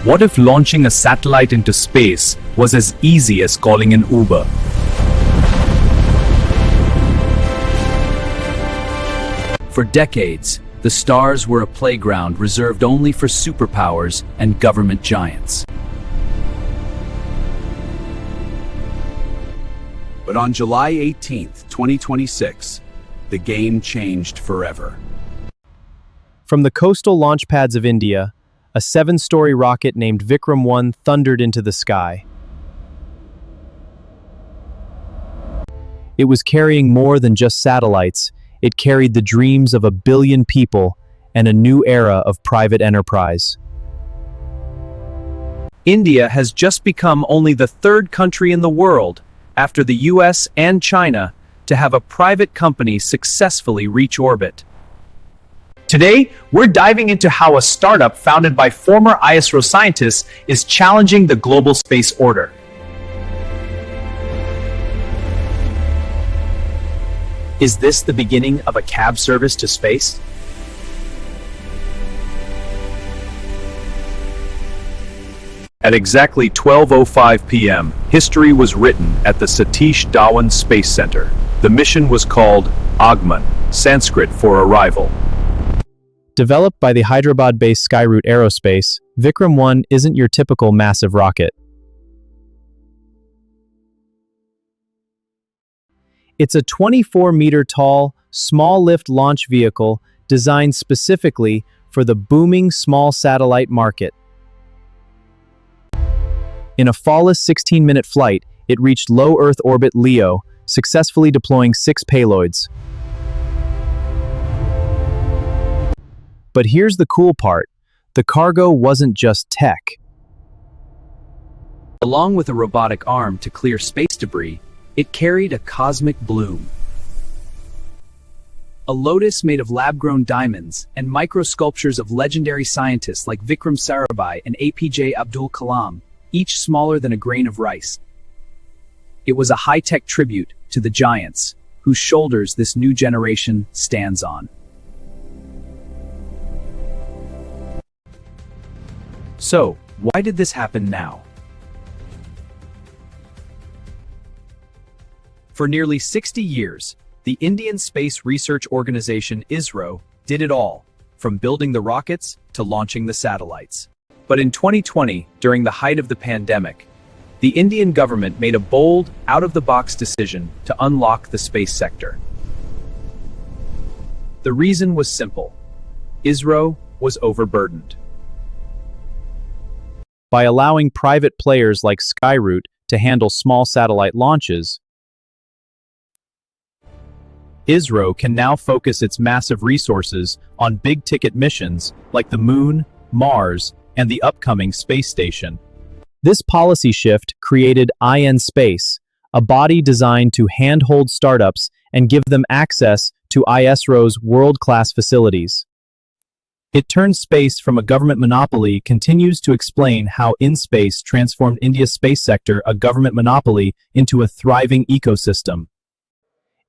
What if launching a satellite into space was as easy as calling an Uber? For decades, the stars were a playground reserved only for superpowers and government giants. But on July 18, 2026, the game changed forever. From the coastal launch pads of India, a 7-story rocket named Vikram 1 thundered into the sky. It was carrying more than just satellites. It carried the dreams of 1 billion people and a new era of private enterprise. India has just become only the 3rd country in the world, after the US and China, to have a private company successfully reach orbit. Today, we're diving into how a startup founded by former ISRO scientists is challenging the global space order. Is this the beginning of a cab service to space? At exactly 12:05 p.m., history was written at the Satish Dhawan Space Center. The mission was called Aagman, Sanskrit for arrival. Developed by the Hyderabad-based Skyroot Aerospace, Vikram 1 isn't your typical massive rocket. It's a 24-meter-tall, small-lift launch vehicle designed specifically for the booming small satellite market. In a flawless 16-minute flight, it reached low Earth orbit LEO, successfully deploying 6 payloads. But here's the cool part. The cargo wasn't just tech. Along with a robotic arm to clear space debris, it carried a cosmic bloom. A lotus made of lab-grown diamonds and micro-sculptures of legendary scientists like Vikram Sarabhai and APJ Abdul Kalam, each smaller than a grain of rice. It was a high-tech tribute to the giants, whose shoulders this new generation stands on. So, why did this happen now? For nearly 60 years, the Indian Space Research Organization ISRO did it all, from building the rockets to launching the satellites. But in 2020, during the height of the pandemic, the Indian government made a bold, out-of-the-box decision to unlock the space sector. The reason was simple. ISRO was overburdened. By allowing private players like Skyroot to handle small satellite launches, ISRO can now focus its massive resources on big-ticket missions like the Moon, Mars, and the upcoming space station. This policy shift created IN-Space, a body designed to handhold startups and give them access to ISRO's world-class facilities. It turns space from a government monopoly continues to explain how IN-Space transformed India's space sector, a government monopoly, into a thriving ecosystem.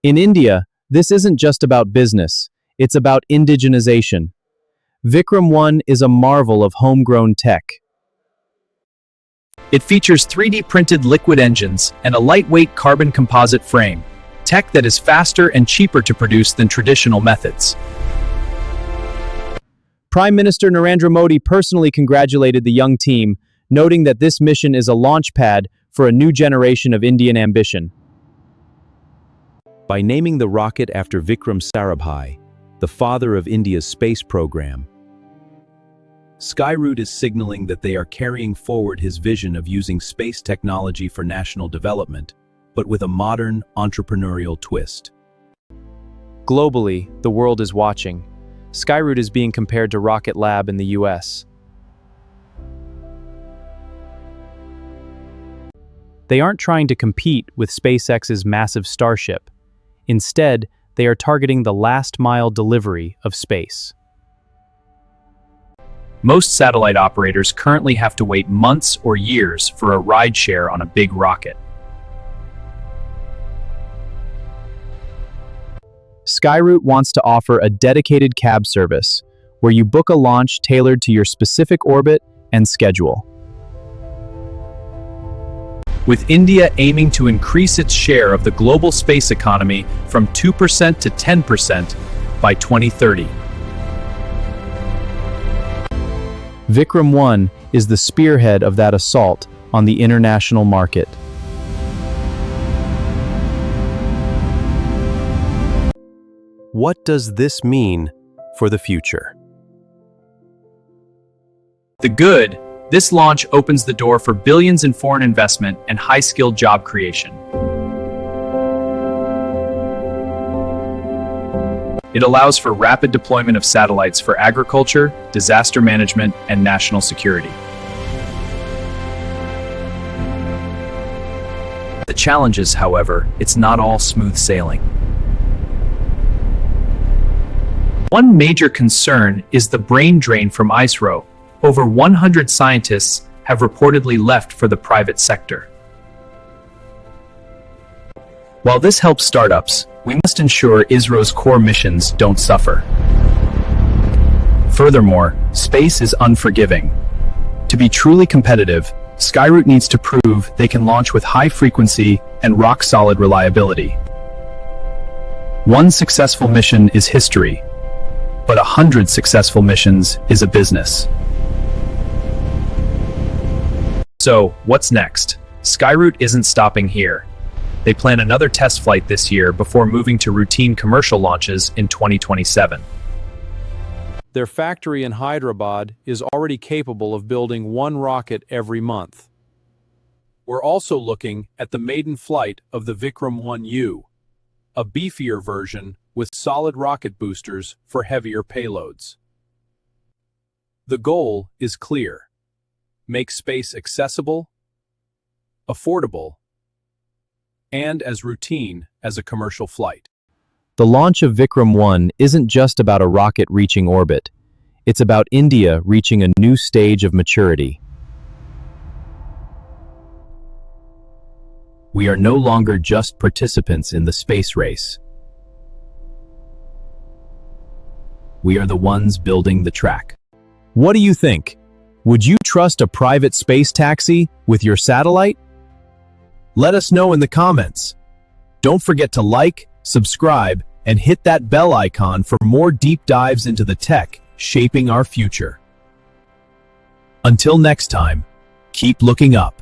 In India, this isn't just about business, it's about indigenization. Vikram 1 is a marvel of homegrown tech. It features 3D printed liquid engines and a lightweight carbon composite frame, tech that is faster and cheaper to produce than traditional methods. Prime Minister Narendra Modi personally congratulated the young team, noting that this mission is a launch pad for a new generation of Indian ambition. By naming the rocket after Vikram Sarabhai, the father of India's space program, Skyroot is signaling that they are carrying forward his vision of using space technology for national development, but with a modern, entrepreneurial twist. Globally, the world is watching. Skyroot is being compared to Rocket Lab in the US. They aren't trying to compete with SpaceX's massive Starship. Instead, they are targeting the last-mile delivery of space. Most satellite operators currently have to wait months or years for a rideshare on a big rocket. Skyroot wants to offer a dedicated cab service, where you book a launch tailored to your specific orbit and schedule. With India aiming to increase its share of the global space economy from 2% to 10% by 2030. Vikram 1 is the spearhead of that assault on the international market. What does this mean for the future? The good, this launch opens the door for billions in foreign investment and high-skilled job creation. It allows for rapid deployment of satellites for agriculture, disaster management, and national security. The challenge is, however, it's not all smooth sailing. One major concern is the brain drain from ISRO. Over 100 scientists have reportedly left for the private sector. While this helps startups, we must ensure ISRO's core missions don't suffer. Furthermore, space is unforgiving. To be truly competitive, Skyroot needs to prove they can launch with high frequency and rock-solid reliability. One successful mission is history, but 100 successful missions is a business. So, what's next? Skyroot isn't stopping here. They plan another test flight this year before moving to routine commercial launches in 2027. Their factory in Hyderabad is already capable of building one rocket every month. We're also looking at the maiden flight of the Vikram 1U, a beefier version with solid rocket boosters for heavier payloads. The goal is clear. Make space accessible, affordable, and as routine as a commercial flight. The launch of Vikram 1 isn't just about a rocket reaching orbit. It's about India reaching a new stage of maturity. We are no longer just participants in the space race. We are the ones building the track. What do you think? Would you trust a private space taxi with your satellite? Let us know in the comments. Don't forget to like, subscribe, and hit that bell icon for more deep dives into the tech shaping our future. Until next time, keep looking up.